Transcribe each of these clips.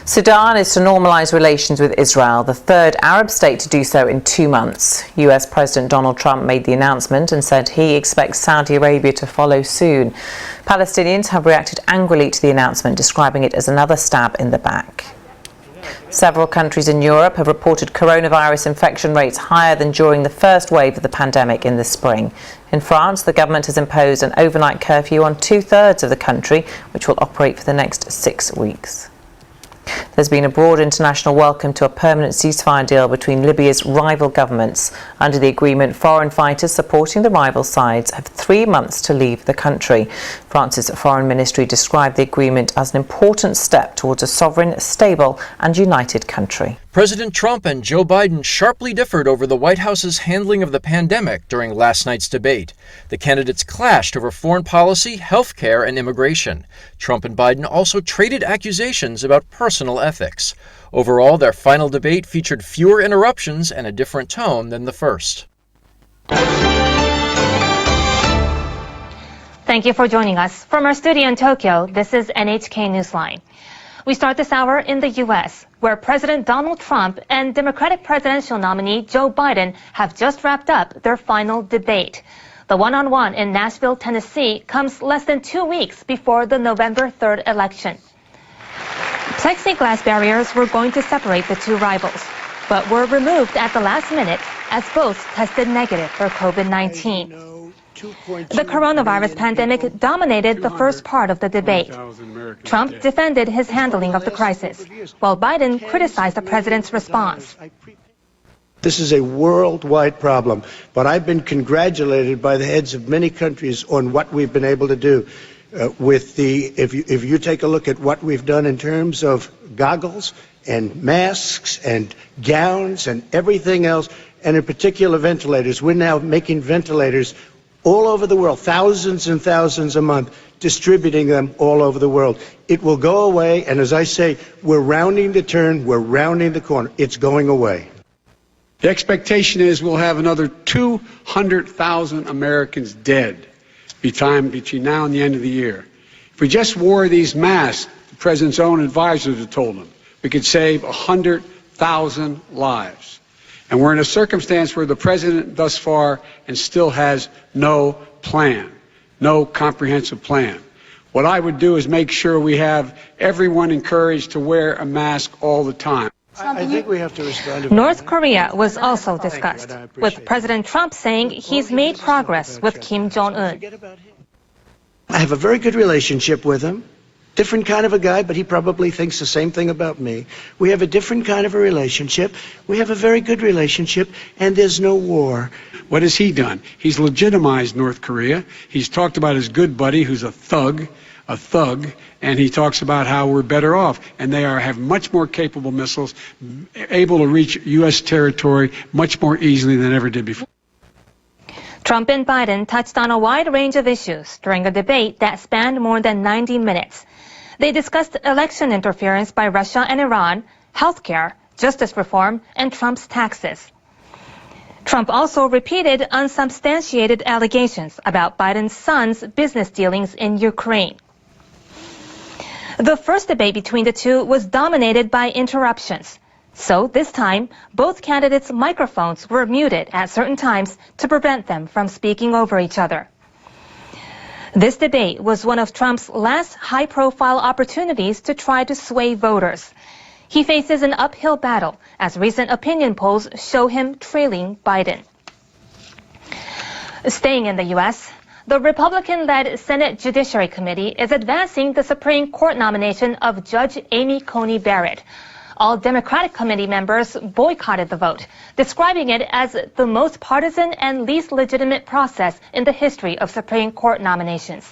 Sudan is to normalise relations with Israel, the third Arab state to do so in 2 months. US President Donald Trump made the announcement and said he expects Saudi Arabia to follow soon. Palestinians have reacted angrily to the announcement, describing it as another stab in the back. Several countries in Europe have reported coronavirus infection rates higher than during the first wave of the pandemic in the spring. In France, the government has imposed an overnight curfew on 2/3 of the country, which will operate for the next 6 weeks. There's been a broad international welcome to a permanent ceasefire deal between Libya's rival governments. Under the agreement, foreign fighters supporting the rival sides have 3 months to leave the country. France's foreign ministry described the agreement as an important step towards a sovereign, stable and united country. President Trump and Joe Biden sharply differed over the White House's handling of the pandemic during last night's debate. The candidates clashed over foreign policy, health care, and immigration. Trump and Biden also traded accusations about personal ethics. Overall, their final debate featured fewer interruptions and a different tone than the first. Thank you for joining us. From our studio in Tokyo, this is NHK Newsline. We start this hour in the U.S., where President Donald Trump and Democratic presidential nominee Joe Biden have just wrapped up their final debate. The one-on-one in Nashville, Tennessee comes less than 2 weeks before the November 3rd election. Plexiglass barriers were going to separate the two rivals, but were removed at the last minute as both tested negative for COVID-19. The coronavirus pandemic dominated the first part of the debate. Trump defended his handling of the crisis, while Biden criticized the president's response. This is a worldwide problem, but I've been congratulated by the heads of many countries on what we've been able to do. If you take a look at what we've done in terms of goggles and masks and gowns and everything else, and in particular ventilators, we're now making ventilators all over the world, thousands and thousands a month, distributing them all over the world. It will go away, and as I say, we're rounding the turn, we're rounding the corner. It's going away. The expectation is we'll have another 200,000 Americans dead between now and the end of the year. If we just wore these masks, the president's own advisors have told him, we could save 100,000 lives. And we're in a circumstance where the president thus far and still has no plan, no comprehensive plan. What I would do is make sure we have everyone encouraged to wear a mask all the time. I think we have to respond to North Korea was also discussed, with President Trump saying he's made progress with Kim Jong-un. I have a very good relationship with him. Different kind of a guy, but he probably thinks the same thing about me. We have a different kind of a relationship. We have a very good relationship, and there's no war. What has he done? He's legitimized North Korea. He's talked about his good buddy, who's a thug, and he talks about how we're better off. And they have much more capable missiles, able to reach U.S. territory much more easily than ever did before. Trump and Biden touched on a wide range of issues during a debate that spanned more than 90 minutes. They discussed election interference by Russia and Iran, healthcare, justice reform, and Trump's taxes. Trump also repeated unsubstantiated allegations about Biden's son's business dealings in Ukraine. The first debate between the two was dominated by interruptions. So this time, both candidates' microphones were muted at certain times to prevent them from speaking over each other. This debate was one of Trump's last high-profile opportunities to try to sway voters. He faces an uphill battle as recent opinion polls show him trailing Biden. Staying in the U.S., the Republican-led Senate Judiciary Committee is advancing the Supreme Court nomination of Judge Amy Coney Barrett. All Democratic committee members boycotted the vote, describing it as the most partisan and least legitimate process in the history of Supreme Court nominations.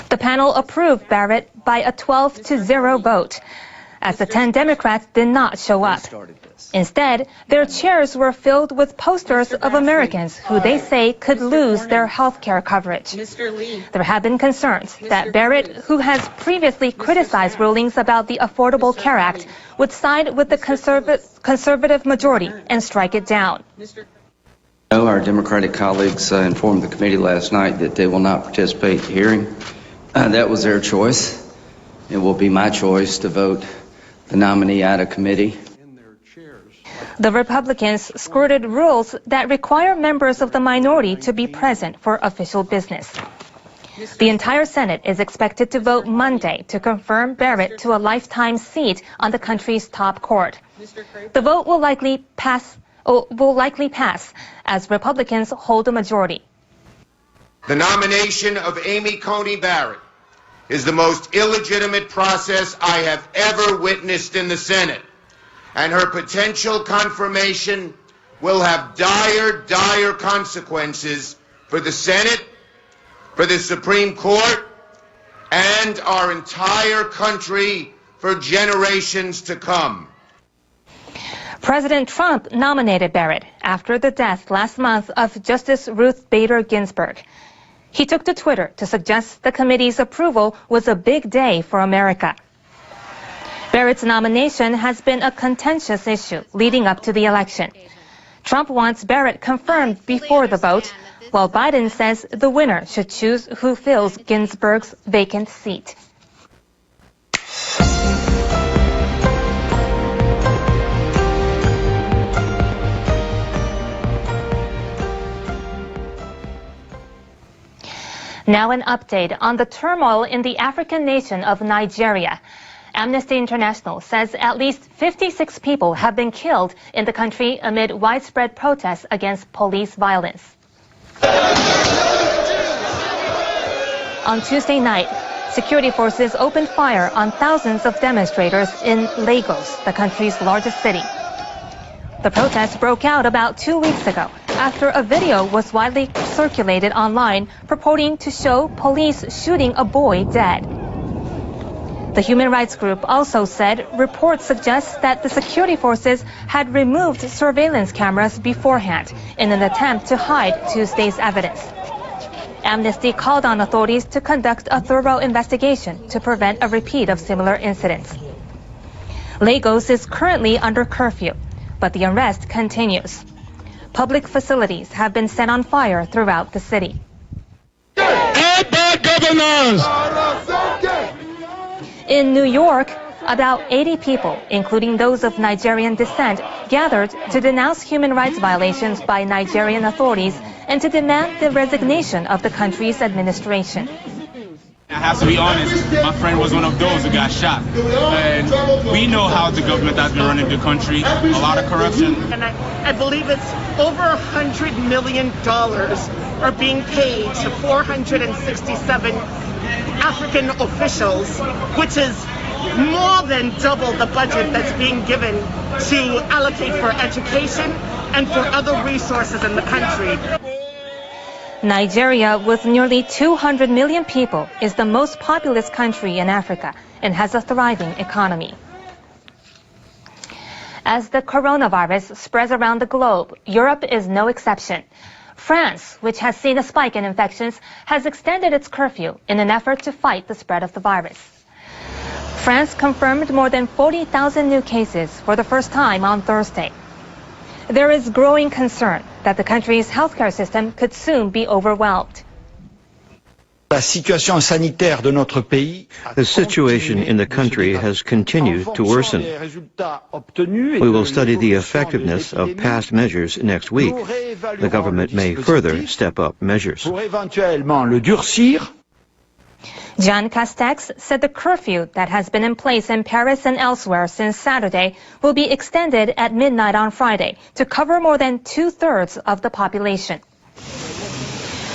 The panel approved Barrett by a 12-0 vote, as the 10 Democrats did not show up. Instead, their chairs were filled with posters of Americans who they say could lose their health care coverage. There have been concerns that Barrett, who has previously criticized rulings about the Affordable Care Act, would side with the conservative majority and strike it down. Our Democratic colleagues informed the committee last night that they will not participate in the hearing. That was their choice. it will be my choice to vote the nominee out of committee. The Republicans skirted rules that require members of the minority to be present for official business. The entire Senate is expected to vote Monday to confirm Barrett to a lifetime seat on the country's top court. The vote will likely pass as Republicans hold a majority. The nomination of Amy Coney Barrett is the most illegitimate process I have ever witnessed in the Senate, and her potential confirmation will have dire consequences for the Senate, for the Supreme Court, and our entire country for generations to come. President Trump nominated Barrett after the death last month of Justice Ruth Bader Ginsburg. He took to Twitter to suggest the committee's approval was a big day for America. Barrett's nomination has been a contentious issue leading up to the election. Trump wants Barrett confirmed before the vote, while Biden says the winner should choose who fills Ginsburg's vacant seat. Now an update on the turmoil in the African nation of Nigeria. Amnesty International says at least 56 people have been killed in the country amid widespread protests against police violence. On Tuesday night, security forces opened fire on thousands of demonstrators in Lagos, the country's largest city. The protests broke out about 2 weeks ago after a video was widely circulated online purporting to show police shooting a boy dead. The human rights group also said reports suggest that the security forces had removed surveillance cameras beforehand in an attempt to hide Tuesday's evidence. Amnesty called on authorities to conduct a thorough investigation to prevent a repeat of similar incidents. Lagos is currently under curfew, but the unrest continues. Public facilities have been set on fire throughout the city. In New York, about 80 people, including those of Nigerian descent, gathered to denounce human rights violations by Nigerian authorities and to demand the resignation of the country's administration. I have to be honest, my friend was one of those who got shot. And we know how the government has been running the country, a lot of corruption. And I believe it's over $100 million are being paid to 467 African officials, which is more than double the budget that's being given to allocate for education and for other resources in the country. Nigeria, with nearly 200 million people, is the most populous country in Africa and has a thriving economy. As the coronavirus spreads around the globe, Europe is no exception. France, which has seen a spike in infections, has extended its curfew in an effort to fight the spread of the virus. France confirmed more than 40,000 new cases for the first time on Thursday. There is growing concern that the country's healthcare system could soon be overwhelmed. The situation in the country has continued to worsen. We will study the effectiveness of past measures next week. The government may further step up measures. Jean Castex said the curfew that has been in place in Paris and elsewhere since Saturday will be extended at midnight on Friday to cover more than 2/3 of the population.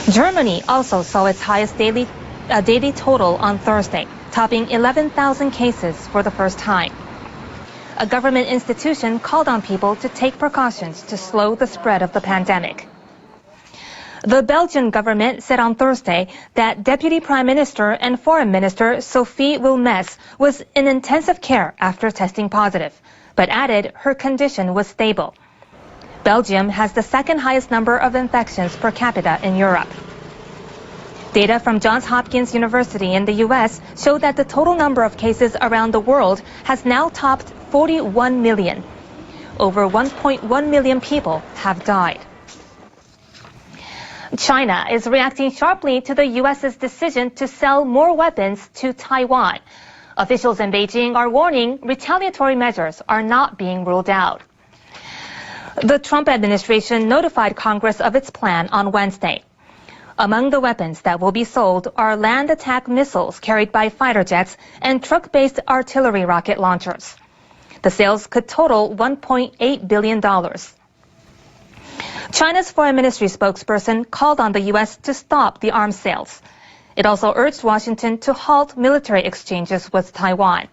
Germany also saw its highest daily total on Thursday, topping 11,000 cases for the first time. A government institution called on people to take precautions to slow the spread of the pandemic. The Belgian government said on Thursday that Deputy Prime Minister and Foreign Minister Sophie Wilmès was in intensive care after testing positive, but added her condition was stable. Belgium has the second highest number of infections per capita in Europe. Data from Johns Hopkins University in the U.S. show that the total number of cases around the world has now topped 41 million. Over 1.1 million people have died. China is reacting sharply to the U.S.'s decision to sell more weapons to Taiwan. Officials in Beijing are warning retaliatory measures are not being ruled out. The Trump administration notified Congress of its plan on Wednesday. Among the weapons that will be sold are land attack missiles carried by fighter jets and truck-based artillery rocket launchers. The sales could total $1.8 billion. China's foreign ministry spokesperson called on the U.S. to stop the arms sales. It also urged Washington to halt military exchanges with Taiwan.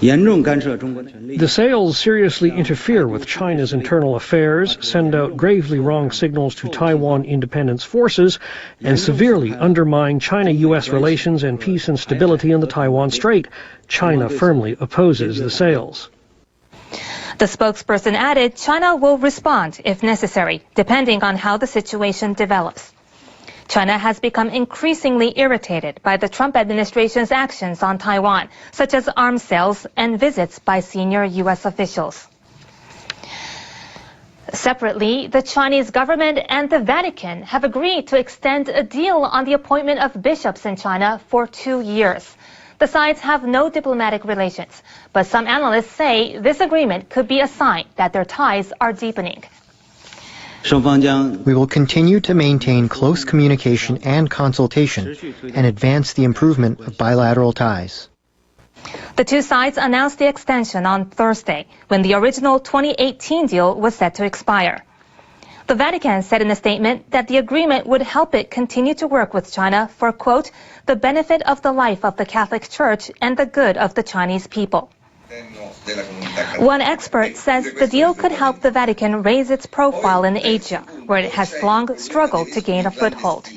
The sales seriously interfere with China's internal affairs, send out gravely wrong signals to Taiwan independence forces, and severely undermine China-U.S. relations and peace and stability in the Taiwan Strait. China firmly opposes the sales. The spokesperson added China will respond if necessary, depending on how the situation develops. China has become increasingly irritated by the Trump administration's actions on Taiwan, such as arms sales and visits by senior U.S. officials. Separately, the Chinese government and the Vatican have agreed to extend a deal on the appointment of bishops in China for 2 years. The sides have no diplomatic relations, but some analysts say this agreement could be a sign that their ties are deepening. We will continue to maintain close communication and consultation and advance the improvement of bilateral ties. The two sides announced the extension on Thursday, when the original 2018 deal was set to expire. The Vatican said in a statement that the agreement would help it continue to work with China for, quote, the benefit of the life of the Catholic Church and the good of the Chinese people. One expert says the deal could help the Vatican raise its profile in Asia, where it has long struggled to gain a foothold.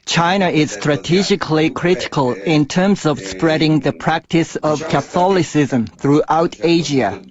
China is strategically critical in terms of spreading the practice of Catholicism throughout Asia.